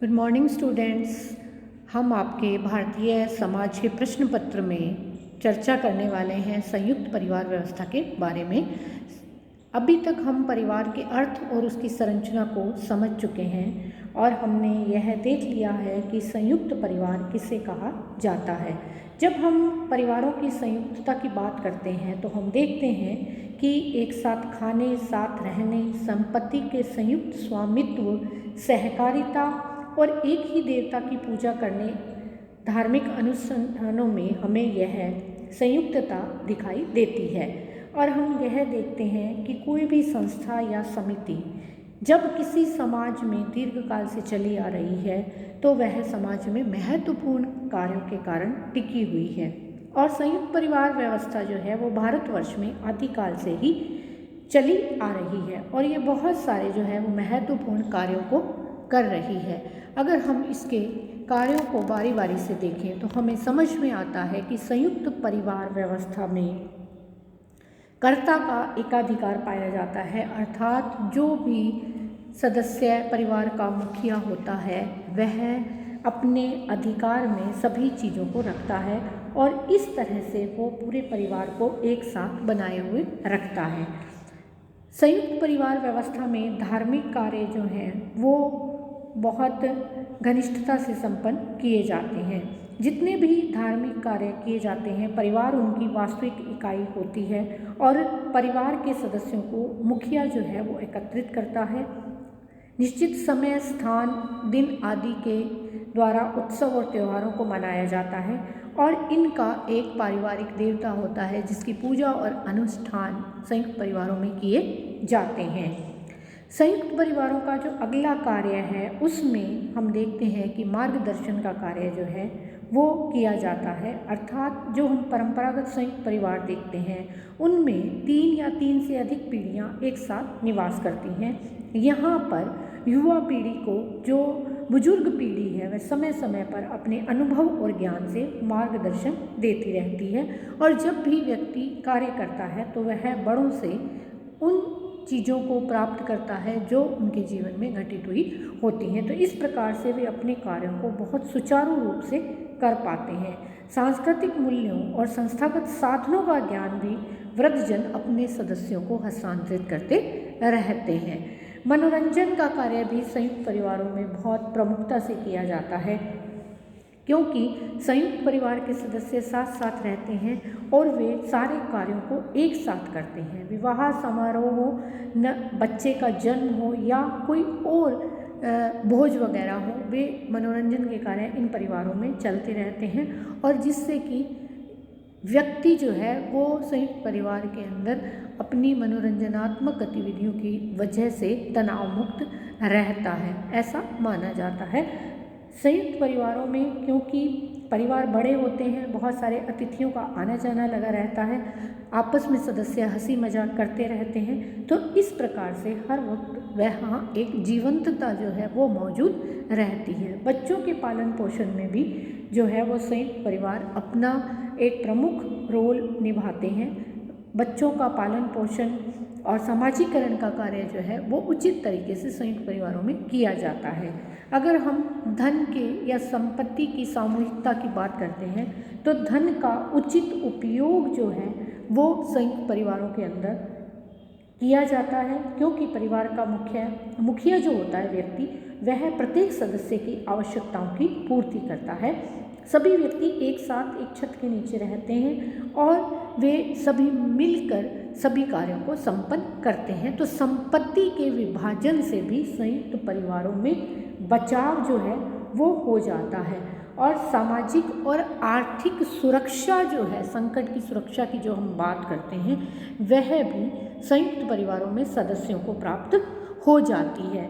Good morning students. हम आपके भारतीय समाज के प्रश्न पत्र में चर्चा करने वाले हैं संयुक्त परिवार व्यवस्था के बारे में। अभी तक हम परिवार के अर्थ और उसकी संरचना को समझ चुके हैं और हमने यह देख लिया है कि संयुक्त परिवार किसे कहा जाता है। जब हम परिवारों की संयुक्तता की बात करते हैं तो हम देखते हैं कि एक साथ खाने, साथ रहने, संपत्ति के संयुक्त स्वामित्व, सहकारिता और एक ही देवता की पूजा करने, धार्मिक अनुष्ठानों में हमें यह संयुक्तता दिखाई देती है। और हम यह देखते हैं कि कोई भी संस्था या समिति जब किसी समाज में दीर्घकाल से चली आ रही है तो वह समाज में महत्वपूर्ण कार्यों के कारण टिकी हुई है। और संयुक्त परिवार व्यवस्था जो है वो भारतवर्ष में आदिकाल से ही चली आ रही है और ये बहुत सारे जो है वो महत्वपूर्ण कार्यों को कर रही है। अगर हम इसके कार्यों को बारी बारी से देखें तो हमें समझ में आता है कि संयुक्त परिवार व्यवस्था में कर्ता का एकाधिकार पाया जाता है, अर्थात जो भी सदस्य परिवार का मुखिया होता है वह अपने अधिकार में सभी चीज़ों को रखता है और इस तरह से वो पूरे परिवार को एक साथ बनाए हुए रखता है। संयुक्त परिवार व्यवस्था में धार्मिक कार्य जो हैं वो बहुत घनिष्ठता से संपन्न किए जाते हैं। जितने भी धार्मिक कार्य किए जाते हैं परिवार उनकी वास्तविक इकाई होती है और परिवार के सदस्यों को मुखिया जो है वो एकत्रित करता है। निश्चित समय, स्थान, दिन आदि के द्वारा उत्सव और त्योहारों को मनाया जाता है और इनका एक पारिवारिक देवता होता है जिसकी पूजा और अनुष्ठान संयुक्त परिवारों में किए जाते हैं। संयुक्त परिवारों का जो अगला कार्य है उसमें हम देखते हैं कि मार्गदर्शन का कार्य जो है वो किया जाता है, अर्थात जो हम परंपरागत संयुक्त परिवार देखते हैं उनमें 3 या 3 से अधिक पीढ़ियां एक साथ निवास करती हैं। यहाँ पर युवा पीढ़ी को जो बुजुर्ग पीढ़ी है वह समय समय पर अपने अनुभव और ज्ञान से मार्गदर्शन देती रहती है और जब भी व्यक्ति कार्य करता है तो वह बड़ों से उन चीज़ों को प्राप्त करता है जो उनके जीवन में घटित हुई होती हैं। तो इस प्रकार से वे अपने कार्यों को बहुत सुचारू रूप से कर पाते हैं। सांस्कृतिक मूल्यों और संस्थागत साधनों का ज्ञान भी वृद्धजन अपने सदस्यों को हस्तांतरित करते रहते हैं। मनोरंजन का कार्य भी संयुक्त परिवारों में बहुत प्रमुखता से किया जाता है क्योंकि संयुक्त परिवार के सदस्य साथ साथ रहते हैं और वे सारे कार्यों को एक साथ करते हैं। विवाह समारोह हो, न बच्चे का जन्म हो या कोई और भोज वगैरह हो, वे मनोरंजन के कार्य इन परिवारों में चलते रहते हैं और जिससे कि व्यक्ति जो है वो संयुक्त परिवार के अंदर अपनी मनोरंजनात्मक गतिविधियों की वजह से तनाव मुक्त रहता है, ऐसा माना जाता है। संयुक्त परिवारों में क्योंकि परिवार बड़े होते हैं, बहुत सारे अतिथियों का आना जाना लगा रहता है, आपस में सदस्य हंसी मजाक करते रहते हैं, तो इस प्रकार से हर वक्त वहाँ एक जीवंतता जो है वो मौजूद रहती है। बच्चों के पालन पोषण में भी जो है वो संयुक्त परिवार अपना एक प्रमुख रोल निभाते हैं। बच्चों का पालन पोषण और सामाजिकरण का कार्य जो है वो उचित तरीके से संयुक्त परिवारों में किया जाता है। अगर हम धन के या संपत्ति की सामूहिकता की बात करते हैं तो धन का उचित उपयोग जो है वो संयुक्त परिवारों के अंदर किया जाता है क्योंकि परिवार का मुखिया जो होता है व्यक्ति, वह प्रत्येक सदस्य की आवश्यकताओं की पूर्ति करता है। सभी व्यक्ति एक साथ एक छत के नीचे रहते हैं और वे सभी मिलकर सभी कार्यों को संपन्न करते हैं। तो संपत्ति के विभाजन से भी संयुक्त परिवारों में बचाव जो है वो हो जाता है और सामाजिक और आर्थिक सुरक्षा जो है, संकट की सुरक्षा की जो हम बात करते हैं, वह भी संयुक्त परिवारों में सदस्यों को प्राप्त हो जाती है।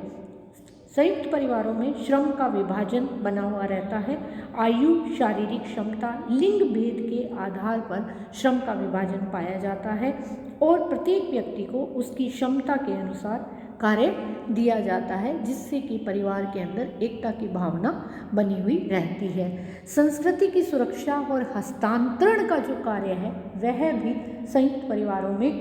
संयुक्त परिवारों में श्रम का विभाजन बना हुआ रहता है। आयु, शारीरिक क्षमता, लिंग भेद के आधार पर श्रम का विभाजन पाया जाता है और प्रत्येक व्यक्ति को उसकी क्षमता के अनुसार कार्य दिया जाता है जिससे कि परिवार के अंदर एकता की भावना बनी हुई रहती है। संस्कृति की सुरक्षा और हस्तांतरण का जो कार्य है वह भी संयुक्त परिवारों में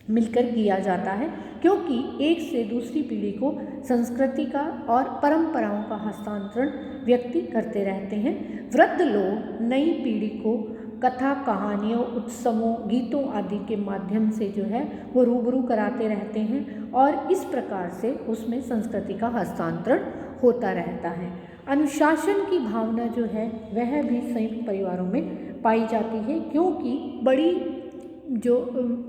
मिलकर किया जाता है, क्योंकि एक से दूसरी पीढ़ी को संस्कृति का और परंपराओं का हस्तांतरण व्यक्ति करते रहते हैं। वृद्ध लोग नई पीढ़ी को कथा, कहानियों, उत्सवों, गीतों आदि के माध्यम से जो है वो रूबरू कराते रहते हैं और इस प्रकार से उसमें संस्कृति का हस्तांतरण होता रहता है। अनुशासन की भावना जो है वह भी संयुक्त परिवारों में पाई जाती है, क्योंकि बड़ी जो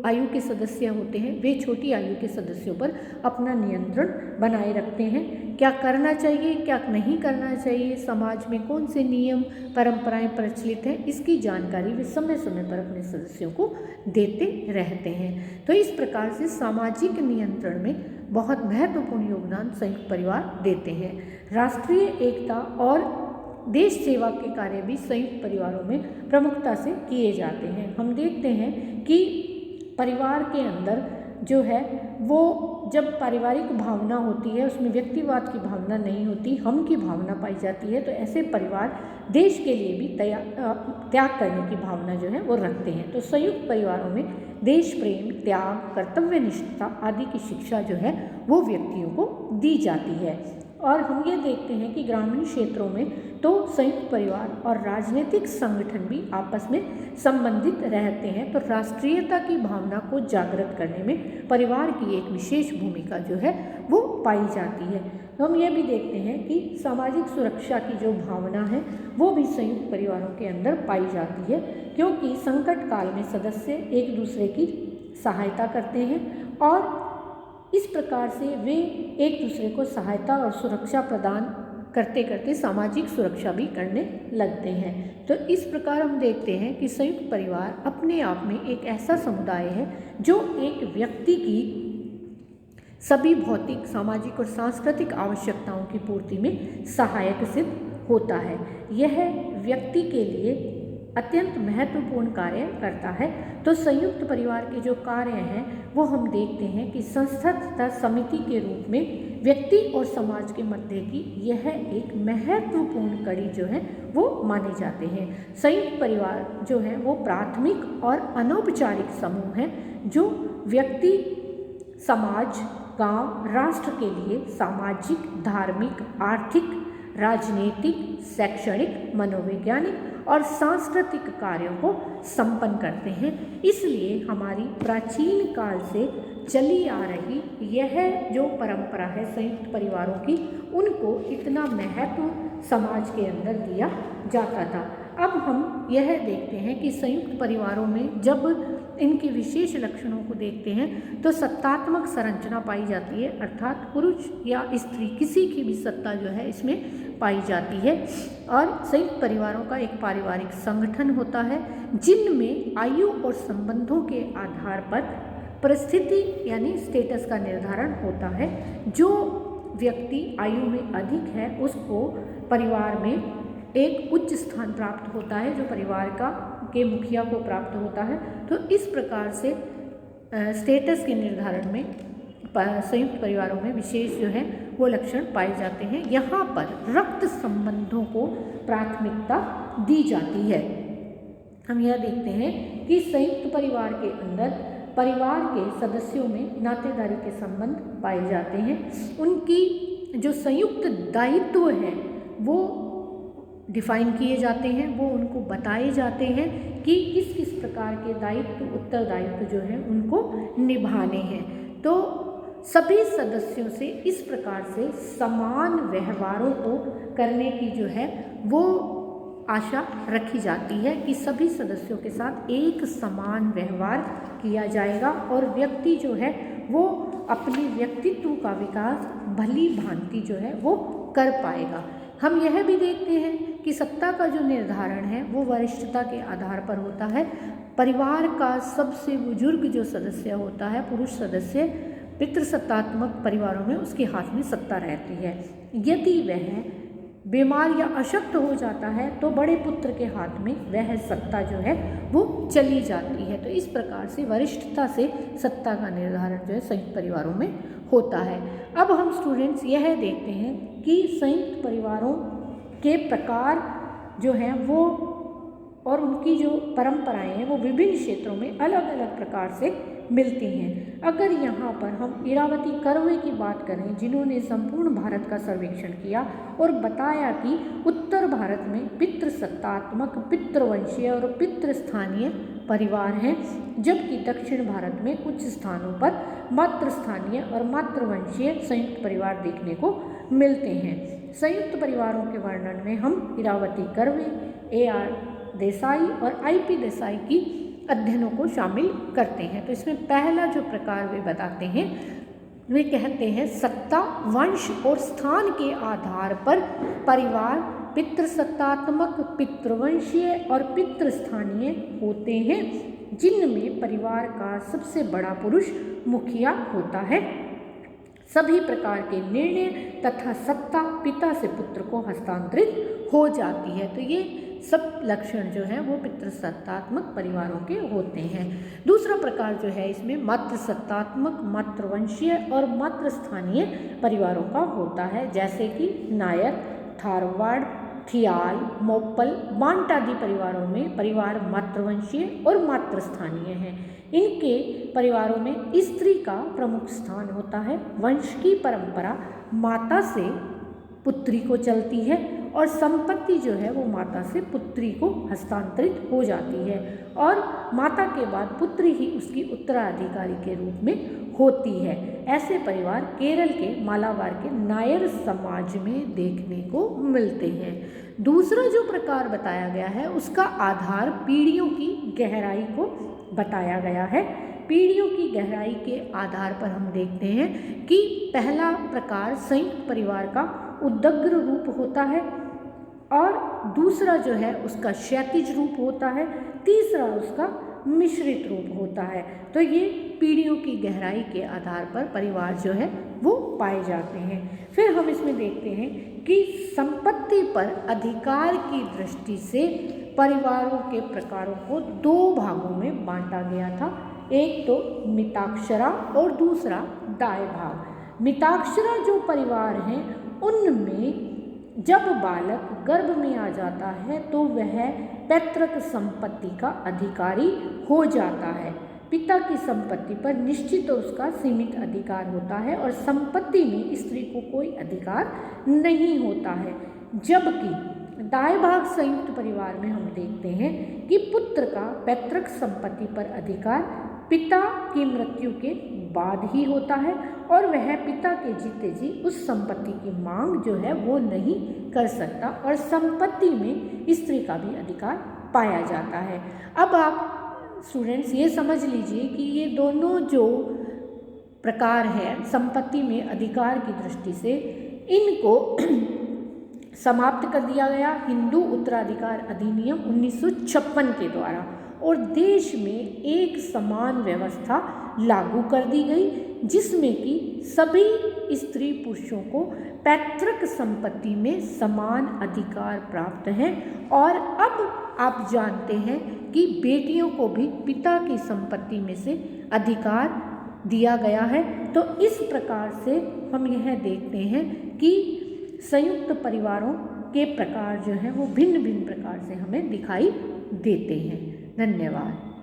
आयु के सदस्य होते हैं वे छोटी आयु के सदस्यों पर अपना नियंत्रण बनाए रखते हैं। क्या करना चाहिए, क्या नहीं करना चाहिए, समाज में कौन से नियम परंपराएं प्रचलित हैं, इसकी जानकारी वे समय समय पर अपने सदस्यों को देते रहते हैं। तो इस प्रकार से सामाजिक नियंत्रण में बहुत महत्वपूर्ण योगदान संयुक्त परिवार देते हैं। राष्ट्रीय एकता और देश सेवा के कार्य भी संयुक्त परिवारों में प्रमुखता से किए जाते हैं। हम देखते हैं कि परिवार के अंदर जो है वो जब पारिवारिक भावना होती है उसमें व्यक्तिवाद की भावना नहीं होती, हम की भावना पाई जाती है। तो ऐसे परिवार देश के लिए भी त्याग करने की भावना जो है वो रखते हैं। तो संयुक्त परिवारों में देश प्रेम, त्याग, कर्तव्यनिष्ठता आदि की शिक्षा जो है वो व्यक्तियों को दी जाती है। और हम ये देखते हैं कि ग्रामीण क्षेत्रों में तो संयुक्त परिवार और राजनीतिक संगठन भी आपस में संबंधित रहते हैं। तो राष्ट्रीयता की भावना को जागृत करने में परिवार की एक विशेष भूमिका जो है वो पाई जाती है। तो हम ये भी देखते हैं कि सामाजिक सुरक्षा की जो भावना है वो भी संयुक्त परिवारों के अंदर पाई जाती है, क्योंकि संकट काल में सदस्य एक दूसरे की सहायता करते हैं और इस प्रकार से वे एक दूसरे को सहायता और सुरक्षा प्रदान करते करते सामाजिक सुरक्षा भी करने लगते हैं। तो इस प्रकार हम देखते हैं कि संयुक्त परिवार अपने आप में एक ऐसा समुदाय है जो एक व्यक्ति की सभी भौतिक, सामाजिक और सांस्कृतिक आवश्यकताओं की पूर्ति में सहायक सिद्ध होता है। यह व्यक्ति के लिए अत्यंत महत्वपूर्ण कार्य करता है। तो संयुक्त परिवार के जो कार्य हैं वो हम देखते हैं कि संस्था तथा समिति के रूप में व्यक्ति और समाज के मध्य की यह एक महत्वपूर्ण कड़ी जो है वो माने जाते हैं। संयुक्त परिवार जो है वो प्राथमिक और अनौपचारिक समूह हैं जो व्यक्ति, समाज, गांव, राष्ट्र के लिए सामाजिक, धार्मिक, आर्थिक, राजनीतिक, शैक्षणिक, मनोवैज्ञानिक और सांस्कृतिक कार्यों को संपन्न करते हैं। इसलिए हमारी प्राचीन काल से चली आ रही यह जो परंपरा है संयुक्त परिवारों की, उनको इतना महत्व समाज के अंदर दिया जाता था। अब हम यह देखते हैं कि संयुक्त परिवारों में जब इनके विशेष लक्षणों को देखते हैं तो सत्तात्मक संरचना पाई जाती है, अर्थात पुरुष या स्त्री किसी की भी सत्ता जो है इसमें पाई जाती है। और संयुक्त परिवारों का एक पारिवारिक संगठन होता है जिनमें आयु और संबंधों के आधार पर परिस्थिति यानी स्टेटस का निर्धारण होता है। जो व्यक्ति आयु में अधिक है उसको परिवार में एक उच्च स्थान प्राप्त होता है, जो परिवार के मुखिया को प्राप्त होता है। तो इस प्रकार से स्टेटस के निर्धारण में संयुक्त परिवारों में विशेष जो है वो लक्षण पाए जाते हैं। यहाँ पर रक्त संबंधों को प्राथमिकता दी जाती है। हम यह देखते हैं कि संयुक्त परिवार के अंदर परिवार के सदस्यों में नातेदारी के संबंध पाए जाते हैं। उनकी जो संयुक्त दायित्व है वो डिफाइन किए जाते हैं, वो उनको बताए जाते हैं कि किस किस प्रकार के दायित्व, उत्तरदायित्व जो है उनको निभाने हैं। तो सभी सदस्यों से इस प्रकार से समान व्यवहारों को करने की जो है वो आशा रखी जाती है कि सभी सदस्यों के साथ एक समान व्यवहार किया जाएगा और व्यक्ति जो है वो अपने व्यक्तित्व का विकास भली भांति जो है वो कर पाएगा। हम यह भी देखते हैं कि सत्ता का जो निर्धारण है वो वरिष्ठता के आधार पर होता है। परिवार का सबसे बुजुर्ग जो सदस्य होता है, पुरुष सदस्य, पितृसत्तात्मक परिवारों में उसके हाथ में सत्ता रहती है। यदि वह बीमार या अशक्त हो जाता है तो बड़े पुत्र के हाथ में वह सत्ता जो है वो चली जाती है। तो इस प्रकार से वरिष्ठता से सत्ता का निर्धारण जो है संयुक्त परिवारों में होता है। अब हम स्टूडेंट्स यह देखते हैं कि संयुक्त परिवारों के प्रकार जो हैं वो और उनकी जो परंपराएं हैं वो विभिन्न क्षेत्रों में अलग अलग प्रकार से मिलती हैं। अगर यहाँ पर हम इरावती कर्वे की बात करें, जिन्होंने संपूर्ण भारत का सर्वेक्षण किया और बताया कि उत्तर भारत में पितृसत्तात्मक, पितृवंशीय और पितृस्थानीय परिवार हैं, जबकि दक्षिण भारत में कुछ स्थानों पर मातृस्थानीय और मातृवंशीय संयुक्त परिवार देखने को मिलते हैं। संयुक्त परिवारों के वर्णन में हम इरावती कर्वे, AR देसाई और IP देसाई की अध्ययनों को शामिल करते हैं। तो इसमें पहला जो प्रकार वे बताते हैं, वे कहते हैं सत्ता, वंश और स्थान के आधार पर परिवार पितृसत्तात्मक, पितृवंशीय और पितृस्थानीय होते हैं, जिनमें परिवार का सबसे बड़ा पुरुष मुखिया होता है। सभी प्रकार के निर्णय तथा सत्ता पिता से पुत्र को हस्तांतरित हो जाती है। तो ये सब लक्षण जो है वो पितृसत्तात्मक परिवारों के होते हैं। दूसरा प्रकार जो है इसमें मातृसत्तात्मक, मातृवंशीय और मातृस्थानीय परिवारों का होता है, जैसे कि नायर, थारवाड़, थियाल, मोप्पल, बांट आदि परिवारों में परिवार मातृवंशीय और मातृस्थानीय हैं। इनके परिवारों में स्त्री का प्रमुख स्थान होता है। वंश की परंपरा माता से पुत्री को चलती है और संपत्ति जो है वो माता से पुत्री को हस्तांतरित हो जाती है और माता के बाद पुत्री ही उसकी उत्तराधिकारी के रूप में होती है। ऐसे परिवार केरल के मालाबार के नायर समाज में देखने को मिलते हैं। दूसरा जो प्रकार बताया गया है उसका आधार पीढ़ियों की गहराई को बताया गया है। पीढ़ियों की गहराई के आधार पर हम देखते हैं कि पहला प्रकार संयुक्त परिवार का उदग्र रूप होता है और दूसरा जो है उसका क्षैतिज रूप होता है, तीसरा उसका मिश्रित रूप होता है। तो ये पीढ़ियों की गहराई के आधार पर परिवार जो है वो पाए जाते हैं। फिर हम इसमें देखते हैं कि संपत्ति पर अधिकार की दृष्टि से परिवारों के प्रकारों को दो भागों में बांटा गया था। एक तो मिताक्षरा और दूसरा दाय भाग। मिताक्षरा जो परिवार हैं उनमें जब बालक गर्भ में आ जाता है तो वह पैतृक संपत्ति का अधिकारी हो जाता है। पिता की संपत्ति पर निश्चित और उसका सीमित अधिकार होता है और संपत्ति में स्त्री को कोई अधिकार नहीं होता है। जबकि दाय भाग संयुक्त परिवार में हम देखते हैं कि पुत्र का पैतृक संपत्ति पर अधिकार पिता की मृत्यु के बाद ही होता है और वह पिता के जीते जी उस संपत्ति की मांग जो है वो नहीं कर सकता और संपत्ति में स्त्री का भी अधिकार पाया जाता है। अब आप स्टूडेंट्स ये समझ लीजिए कि ये दोनों जो प्रकार हैं संपत्ति में अधिकार की दृष्टि से, इनको समाप्त कर दिया गया हिंदू उत्तराधिकार अधिनियम 1956 के द्वारा और देश में एक समान व्यवस्था लागू कर दी गई, जिसमें कि सभी स्त्री पुरुषों को पैतृक संपत्ति में समान अधिकार प्राप्त हैं। और अब आप जानते हैं कि बेटियों को भी पिता की संपत्ति में से अधिकार दिया गया है। तो इस प्रकार से हम यह देखते हैं कि संयुक्त परिवारों के प्रकार जो हैं वो भिन्न भिन्न प्रकार से हमें दिखाई देते हैं। धन्यवाद।